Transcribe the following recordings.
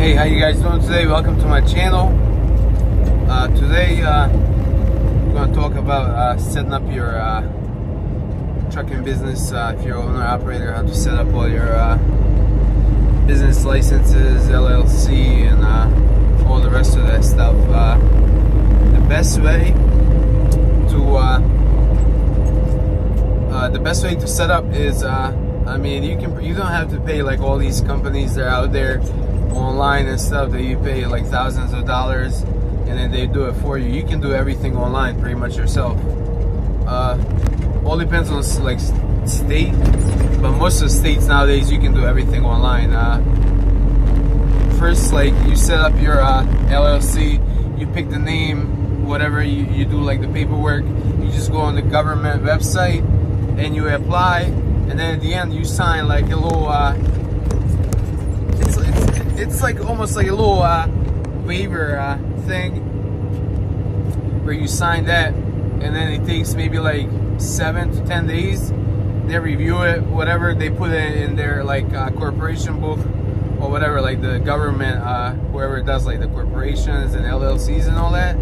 Hey, how you guys doing today? Welcome to my channel. Today we're going to talk about setting up your trucking business. If you're an owner operator, how to set up all your business licenses, LLC, and all the rest of that stuff. The best way to set up is I mean, you don't have to pay like all these companies that are out there online and stuff that you pay like thousands of dollars and then they do it for you. You can do everything online pretty much yourself. All depends on like state, but most of the states nowadays you can do everything online. First, like, you set up your LLC, you pick the name, whatever, you do like the paperwork, you just go on the government website and you apply, and then at the end you sign like a little it's like almost like a little waiver thing where you sign that, and then it takes maybe like 7 to 10 days. They review it, whatever, they put it in their like corporation book or whatever, like the government, whoever does like the corporations and LLCs and all that.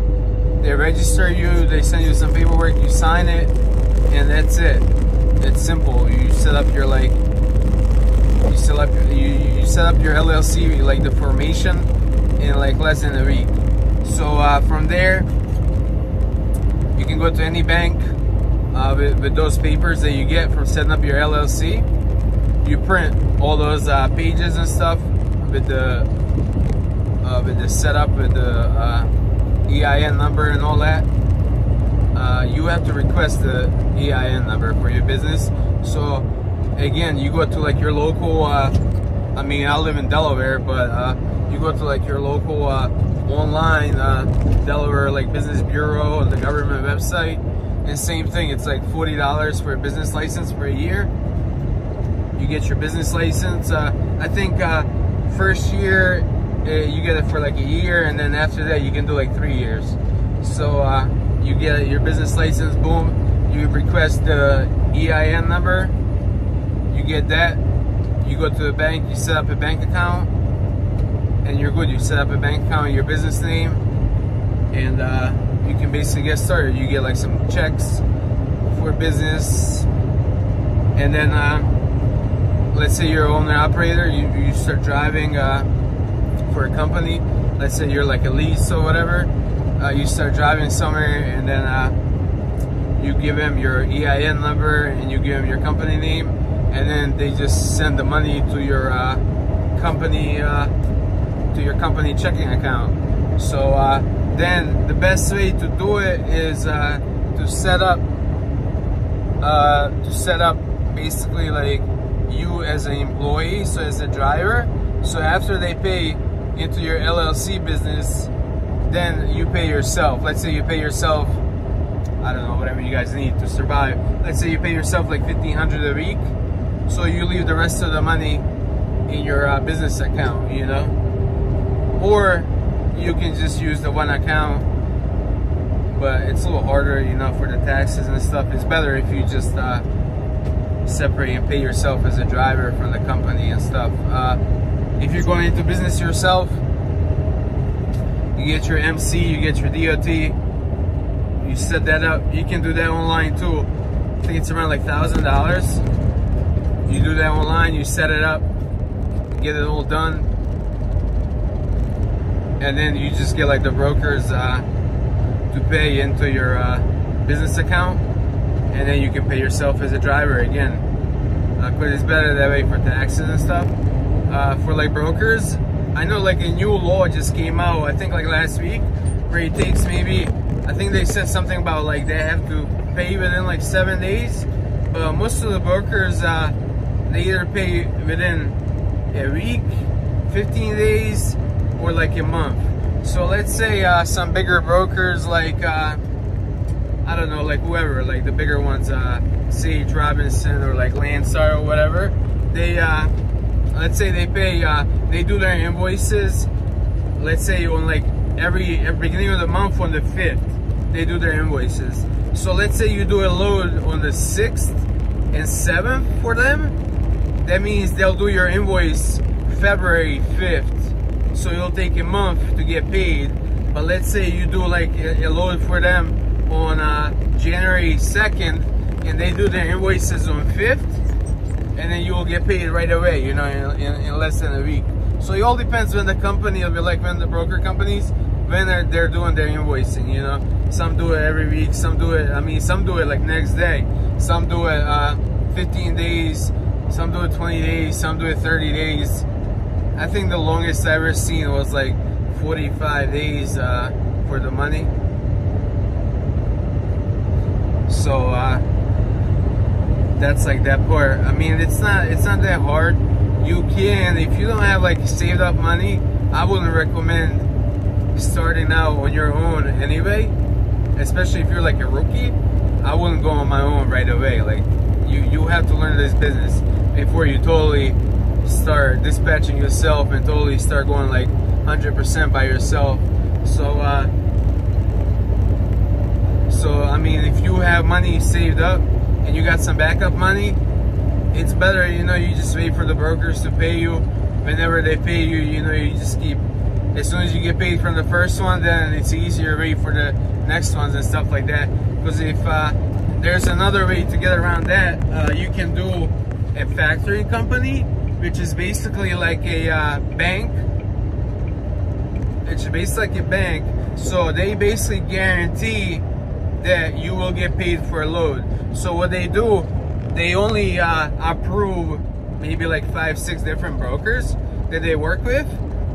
They register you, they send you some paperwork, you sign it, and that's it. It's simple. You set up your like, you set up your LLC, like the formation, in like less than a week. So from there, you can go to any bank with those papers that you get from setting up your LLC. You print all those pages and stuff with the setup, with the EIN number and all that. You have to request the EIN number for your business. So again, you go to like your local, I mean, I live in Delaware, but you go to like your local online Delaware like business bureau on the government website, and same thing, it's like $40 for a business license for a year. You get your business license. I think first year you get it for like a year, and then after that you can do like 3 years. So you get your business license, boom, you request the EIN number, you get that, you go to the bank, you set up a bank account, and you're good. You set up a bank account in your business name, and you can basically get started. You get like some checks for business, and then let's say you're an owner operator, you start driving for a company. Let's say you're like a lease or whatever. You start driving somewhere, and then you give them your EIN number and you give them your company name, and then they just send the money to your company checking account. So then the best way to do it is to set up basically like you as an employee, so as a driver. So after they pay into your LLC business, then you pay yourself. Let's say you pay yourself, I don't know, whatever you guys need to survive. Let's say you pay yourself like $1,500 a week. So you leave the rest of the money in your business account, you know? Or you can just use the one account, but it's a little harder, you know, for the taxes and stuff. It's better if you just separate and pay yourself as a driver from the company and stuff. If you're going into business yourself, you get your MC, you get your DOT, you set that up. You can do that online too. I think it's around like $1,000. You do that online, you set it up, get it all done, and then you just get like the brokers to pay into your business account, and then you can pay yourself as a driver again. But it's better that way for taxes and stuff. For like brokers, I know like a new law just came out, I think like last week, where it takes maybe, I think they said something about like they have to pay within like 7 days, but most of the brokers, they either pay within a week, 15 days, or like a month. So let's say some bigger brokers like, I don't know, like whoever, like the bigger ones, Sage Robinson or like Landstar or whatever, they, let's say they pay, they do their invoices, let's say on like every beginning of the month on the 5th, they do their invoices. So let's say you do a load on the 6th and 7th for them, that means they'll do your invoice February 5th. so it'll take a month to get paid. But let's say you do like a load for them on January 2nd, and they do their invoices on 5th, and then you will get paid right away, you know, in less than a week. So it all depends when the company, like when the broker companies, when they're doing their invoicing, you know. Some do it every week, some do it, I mean, some do it like next day, some do it 15 days, some do it 20 days, some do it 30 days. I think the longest I ever seen was like 45 days for the money. So that's like that part. I mean, it's not that hard. You can, if you don't have like saved up money, I wouldn't recommend starting out on your own anyway, especially if you're like a rookie. I wouldn't go on my own right away. Like you have to learn this business before you totally start dispatching yourself and totally start going like 100% by yourself. So I mean, if you have money saved up and you got some backup money, it's better, you know, you just wait for the brokers to pay you. Whenever they pay you, you know, you just keep, as soon as you get paid from the first one, then it's easier to wait for the next ones and stuff like that. Because if there's another way to get around that, you can do a factoring company, which is basically like a bank. It's basically like a bank. So they basically guarantee that you will get paid for a load. So what they do, they only approve maybe like 5-6 different brokers that they work with.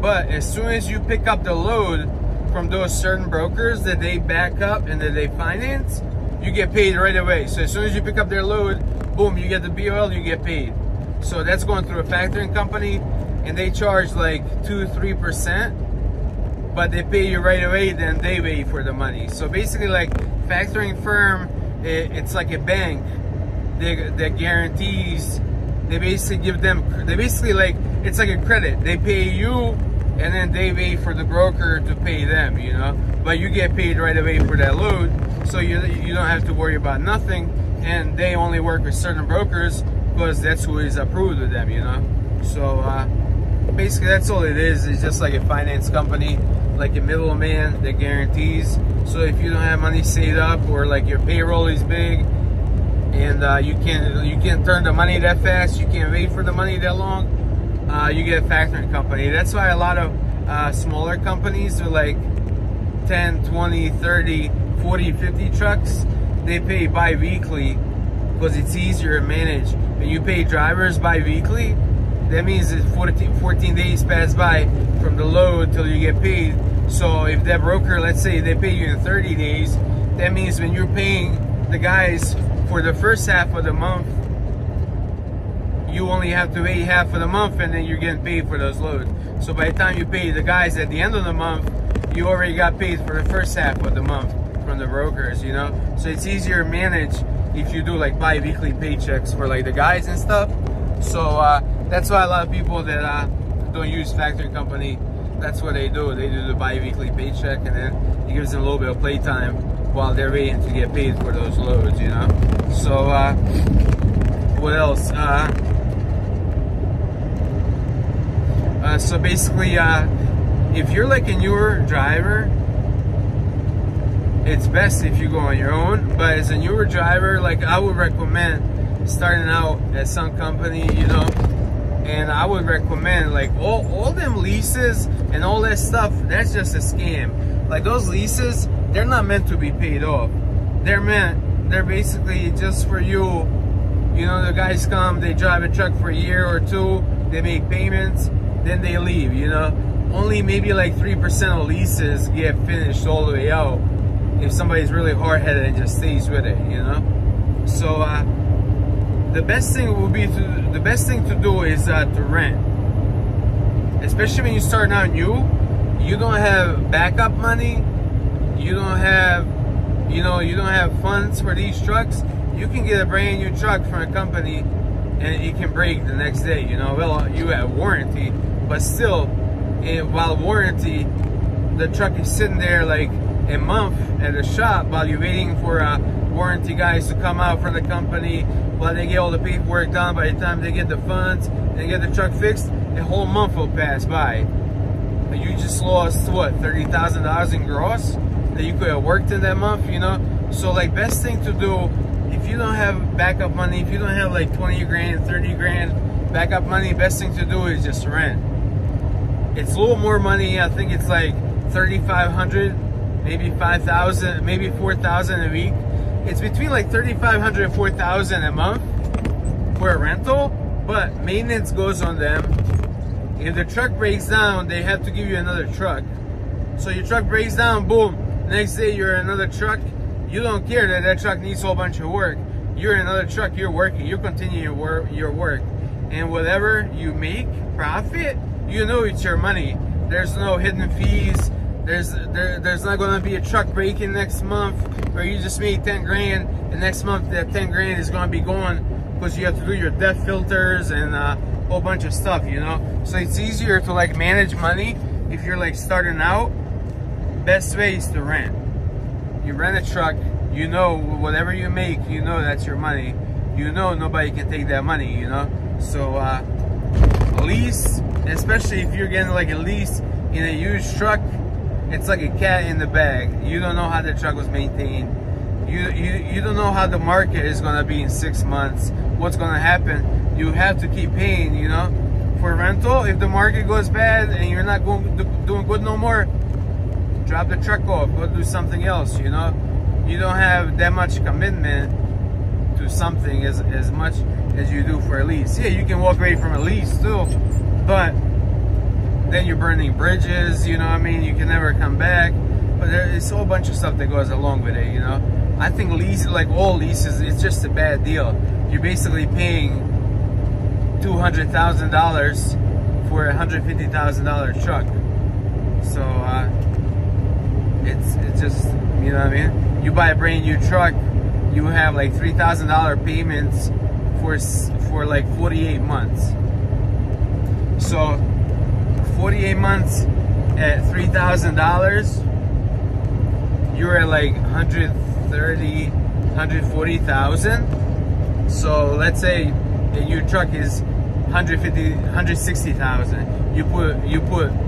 But as soon as you pick up the load from those certain brokers that they back up and that they finance, you get paid right away. So as soon as you pick up their load, boom, you get the BOL, you get paid. So that's going through a factoring company, and they charge like 2-3%, but they pay you right away, then they wait for the money. So basically, like, factoring firm, it's like a bank that guarantees. They basically give them, they basically, like, it's like a credit. They pay you, and then they wait for the broker to pay them, you know. But you get paid right away for that load, so you don't have to worry about nothing. And they only work with certain brokers because that's who is approved with them, you know. So basically, that's all it is. It's just like a finance company, like a middleman that guarantees. So if you don't have money saved up, or like your payroll is big, and you can't turn the money that fast, you can't wait for the money that long, you get a factoring company. That's why a lot of smaller companies are like 10, 20, 30, 40, 50 trucks, they pay bi-weekly because it's easier to manage. When you pay drivers bi-weekly, that means that 14 days pass by from the load till you get paid. So if that broker, let's say they pay you in 30 days, that means when you're paying the guys for the first half of the month, you only have to wait half of the month, and then you're getting paid for those loads. So by the time you pay the guys at the end of the month, you already got paid for the first half of the month from the brokers, you know. So it's easier to manage if you do like bi-weekly paychecks for like the guys and stuff. So that's why a lot of people that don't use factoring company, that's what they do. They do the bi-weekly paycheck, and then it gives them a little bit of playtime while they're waiting to get paid for those loads, you know. So what else? So basically, if you're like a newer driver, it's best if you go on your own. But as a newer driver, like, I would recommend starting out at some company, you know. And I would recommend, like, all them leases and all that stuff, that's just a scam. Like, those leases, they're not meant to be paid off. They're basically just for you. You know, the guys come, they drive a truck for a year or two, they make payments, then they leave, you know. Only maybe like 3% of leases get finished all the way out if somebody's really hard-headed and just stays with it, you know. So the best thing to do is to rent, especially when you're starting out new. You don't have backup money, you don't have funds for these trucks. You can get a brand new truck from a company and it can break the next day, you know. Well, you have warranty, but still, while warranty, the truck is sitting there like a month at the shop while you're waiting for warranty guys to come out from the company, while they get all the paperwork done. By the time they get the funds and get the truck fixed, a whole month will pass by. you just lost what, $30,000 in gross that you could have worked in that month, you know? So like, best thing to do, if you don't have backup money, if you don't have like 20 grand, 30 grand backup money, best thing to do is just rent. It's a little more money. I think it's like 3,500, maybe 5,000, maybe 4,000 a week. It's between like 3,500 and 4,000 a month for a rental, but maintenance goes on them. If the truck breaks down, they have to give you another truck. So your truck breaks down, boom, next day you're in another truck. You don't care that that truck needs a whole bunch of work. You're in another truck, you're working, you continue your work. And whatever you make profit, you know it's your money. There's no hidden fees. There's not gonna be a truck breaking next month where you just made 10 grand and next month that 10 grand is gonna be gone because you have to do your DEF filters and a whole bunch of stuff, you know? So it's easier to like manage money if you're like starting out. Best way is to rent. You rent a truck, you know whatever you make, you know that's your money. You know nobody can take that money, you know? So lease, especially if you're getting like a lease in a used truck, it's like a cat in the bag. You don't know how the truck was maintained. You don't know how the market is gonna be in 6 months. What's gonna happen? You have to keep paying, you know? For rental, if the market goes bad and you're not doing good no more, drop the truck off, go do something else, you know? You don't have that much commitment to something as much as you do for a lease. Yeah, you can walk away from a lease too, but then you're burning bridges, you know what I mean? You can never come back. But there's a whole bunch of stuff that goes along with it, you know? I think leases, like all leases, it's just a bad deal. You're basically paying $200,000 for a $150,000 truck. So it's just, you know what I mean? You buy a brand new truck, you have like $3,000 payments for like 48 months. So 48 months at $3,000, you're at like 130, 140,000. So let's say your truck is 160,000. You put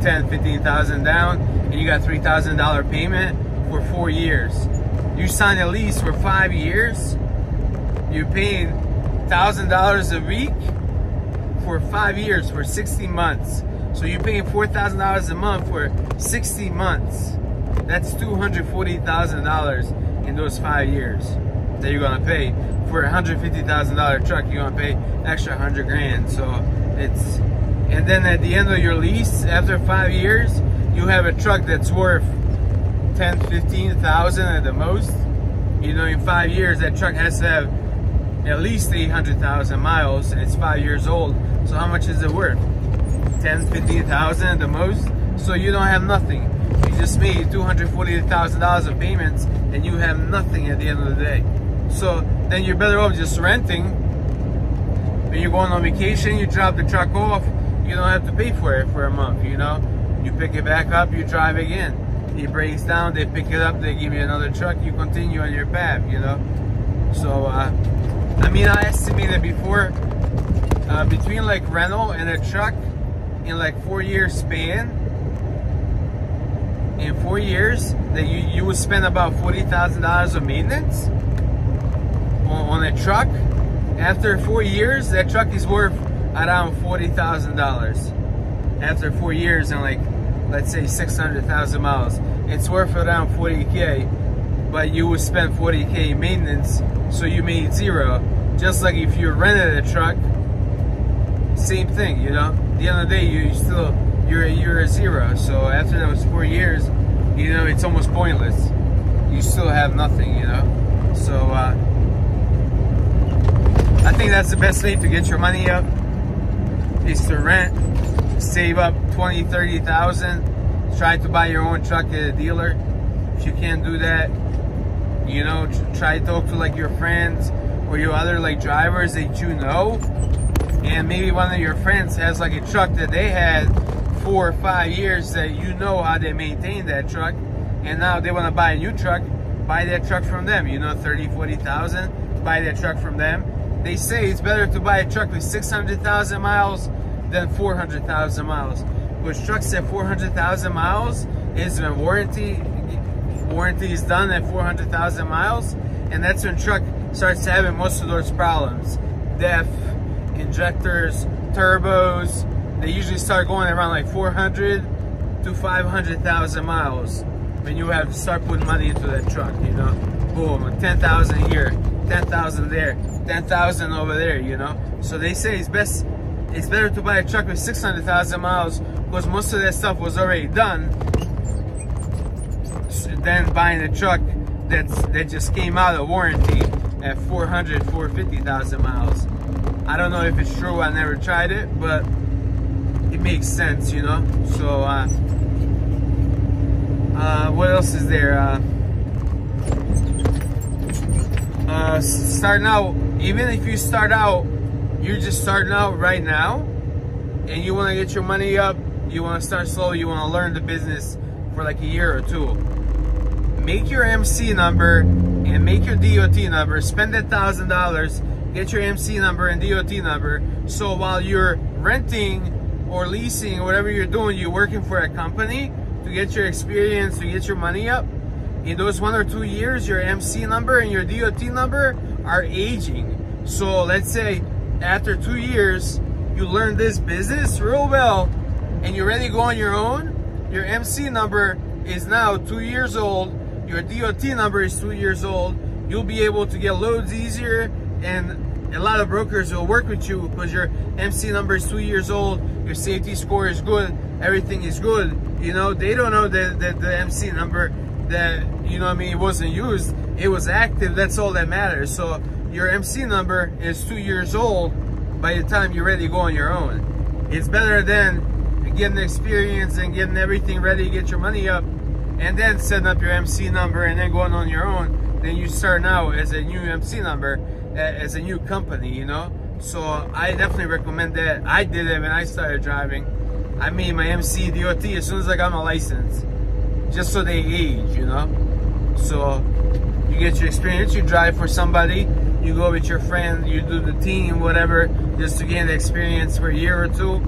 10, 15,000 down, and you got $3,000 payment for 4 years. You sign a lease for 5 years. You're paying $1,000 a week for 5 years, for 60 months. So you're paying $4,000 a month for 60 months. That's $240,000 in those 5 years that you're gonna pay. For a $150,000 truck, you're gonna pay extra 100 grand. So it's, and then at the end of your lease, after 5 years, you have a truck that's worth 10, 15,000 at the most. You know, in 5 years, that truck has to have at least 800,000 miles, and it's 5 years old. So how much is it worth? 10, 15,000 at the most. So you don't have nothing. You just made $240,000 of payments, and you have nothing at the end of the day. So then you're better off just renting. When you're going on vacation, you drop the truck off. You don't have to pay for it for a month, you know? You pick it back up, you drive again. It breaks down, they pick it up, they give you another truck, you continue on your path, you know? So, I mean, I estimated before, between like rental and a truck, in like 4 year span, in 4 years, that you would spend about $40,000 of maintenance on a truck. After 4 years, that truck is worth around $40,000. After 4 years and like, let's say 600,000 miles, it's worth around 40K, but you would spend 40K maintenance, so you made zero. Just like if you rented a truck, same thing, you know? At the end of the day, you're a zero. So after those 4 years, you know, it's almost pointless. You still have nothing, you know? So I think that's the best way to get your money up, is to rent, save up 20, 30,000, try to buy your own truck at a dealer. If you can't do that, you know, try to talk to like your friends or your other like drivers that you know, and maybe one of your friends has like a truck that they had 4 or 5 years, that you know how they maintain that truck, and now they want to buy a new truck. Buy that truck from them, you know, 30, 40,000, buy that truck from them. They say it's better to buy a truck with 600,000 miles than 400,000 miles, With trucks at 400,000 miles, is when warranty is done at 400,000 miles, and that's when truck starts having most of those problems. DEF, injectors, turbos, they usually start going around like 400 to 500,000 miles when you have to start putting money into that truck, you know. Boom, 10,000 here, 10,000 there, 10,000 over there, you know. So they say it's better to buy a truck with 600,000 miles because most of that stuff was already done than buying a truck that just came out of warranty at 400, 450,000 miles. I don't know if it's true, I never tried it, but it makes sense, you know. So what else is there? Starting out, even if you start out, you're just starting out right now and you want to get your money up, you want to start slow, you want to learn the business for like a year or two, make your MC number and make your DOT number. Spend that $1,000, get your MC number and DOT number, so while you're renting or leasing or whatever you're doing, you're working for a company to get your experience, to get your money up. In those 1 or 2 years, your MC number and your DOT number are aging. So let's say after 2 years, you learn this business real well and you're ready to go on your own, your MC number is now 2 years old, your DOT number is 2 years old, you'll be able to get loads easier, and a lot of brokers will work with you because your MC number is 2 years old, your safety score is good, everything is good. You know, they don't know that the MC number, that, you know what I mean, it wasn't used, it was active, that's all that matters. So your MC number is 2 years old by the time you're ready to go on your own. It's better than getting experience and getting everything ready to get your money up and then setting up your MC number and then going on your own. Then you start out as a new MC number, as a new company, you know. So I definitely recommend that. I did it when I started driving. I made my MC DOT as soon as I got my license, just so they age, you know. So you get your experience, you drive for somebody, you go with your friend, you do the team, whatever, just to gain the experience for a year or two.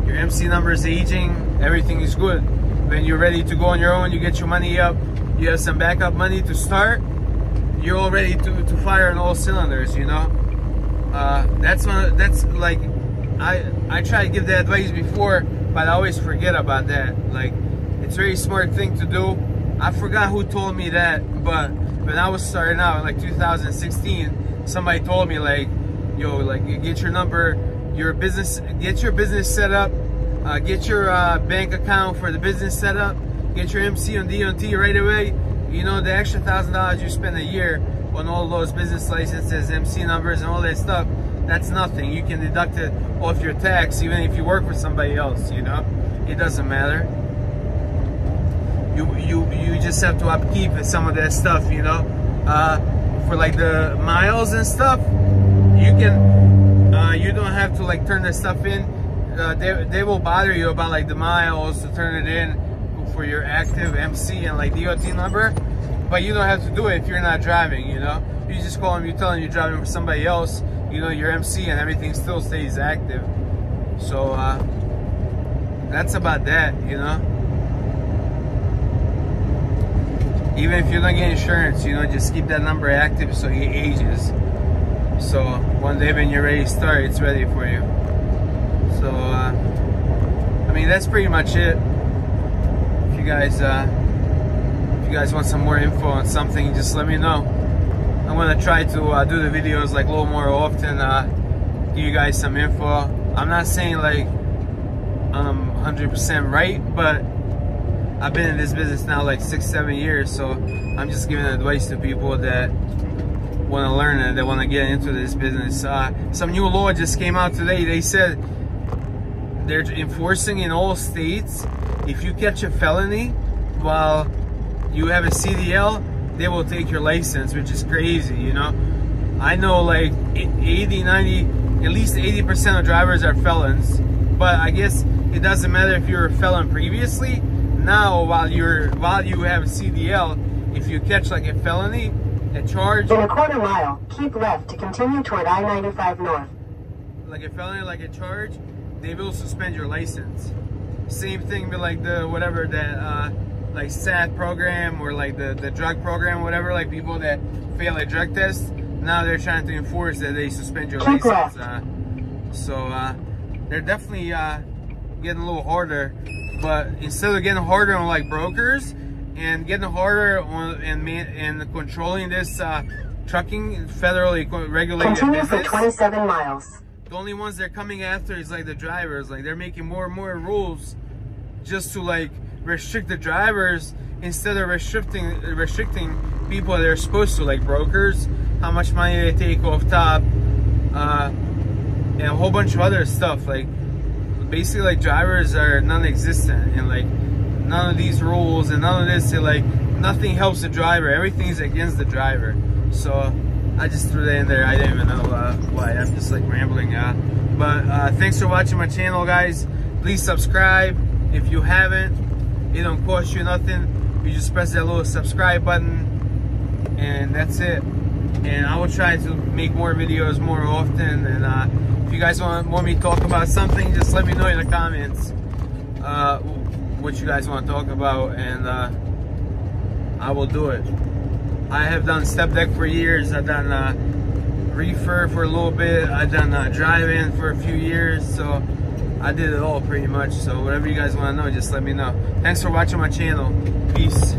Your MC number is aging, everything is good. When you're ready to go on your own, you get your money up, you have some backup money to start, you're all ready to fire on all cylinders, you know. That's like, I try to give that advice before, but I always forget about that. Like, it's a very smart thing to do. I forgot who told me that, but when I was starting out in like 2016, somebody told me like, yo, like, get your number, your business, get your business set up, get your bank account for the business set up, get your MC and DOT right away. You know, the extra $1,000 you spend a year on all those business licenses, MC numbers and all that stuff, that's nothing. You can deduct it off your tax even if you work for somebody else, you know. It doesn't matter. You just have to upkeep some of that stuff, you know. For like the miles and stuff, you can you don't have to like turn that stuff in. They will bother you about like the miles to turn it in for your active MC and like DOT number, but you don't have to do it if you're not driving, you know. You just call them, you tell them you're driving for somebody else, you know, your MC, and everything still stays active. So that's about that, you know. Even if you don't get insurance, you know, just keep that number active so it ages. So one day when you're ready to start, it's ready for you. So I mean, that's pretty much it. If you guys want some more info on something, just let me know. I'm gonna try to do the videos like a little more often, give you guys some info. I'm not saying like I'm 100% right, but I've been in this business now like 6-7 years, so I'm just giving advice to people that want to learn and that want to get into this business. Some new law just came out today. They said they're enforcing in all states, if you catch a felony while you have a CDL, they will take your license, which is crazy, you know. I know like 80, 90, at least 80% of drivers are felons, but I guess it doesn't matter if you're a felon previously. Now, while you have a CDL, if you catch like a felony, a charge, in a quarter mile, keep left to continue toward I-95 North. Like a felony, like a charge, they will suspend your license. Same thing with like the whatever that like SAT program or like the drug program, whatever, like people that fail a drug test. Now they're trying to enforce that they suspend your license. So they're definitely getting a little harder. But instead of getting harder on like brokers and getting harder on and controlling this trucking federally regulated continue business, for 27 miles. the only ones they're coming after is like the drivers. Like they're making more and more rules just to like restrict the drivers instead of restricting people that are supposed to, like brokers, how much money they take off top, and a whole bunch of other stuff. Like basically like drivers are non-existent, and like none of these rules and none of this, like nothing helps the driver. Everything's against the driver. So I just threw that in there. I didn't even know why. I'm just like rambling. But thanks for watching my channel, guys. Please subscribe if you haven't. It don't cost you nothing. You just press that little subscribe button, and that's it. And I will try to make more videos more often. And if you guys want me to talk about something, just let me know in the comments what you guys want to talk about, and I will do it. I have done step deck for years. I've done reefer for a little bit. I've done drive-in for a few years. So I did it all pretty much. So whatever you guys want to know, just let me know. Thanks for watching my channel. Peace.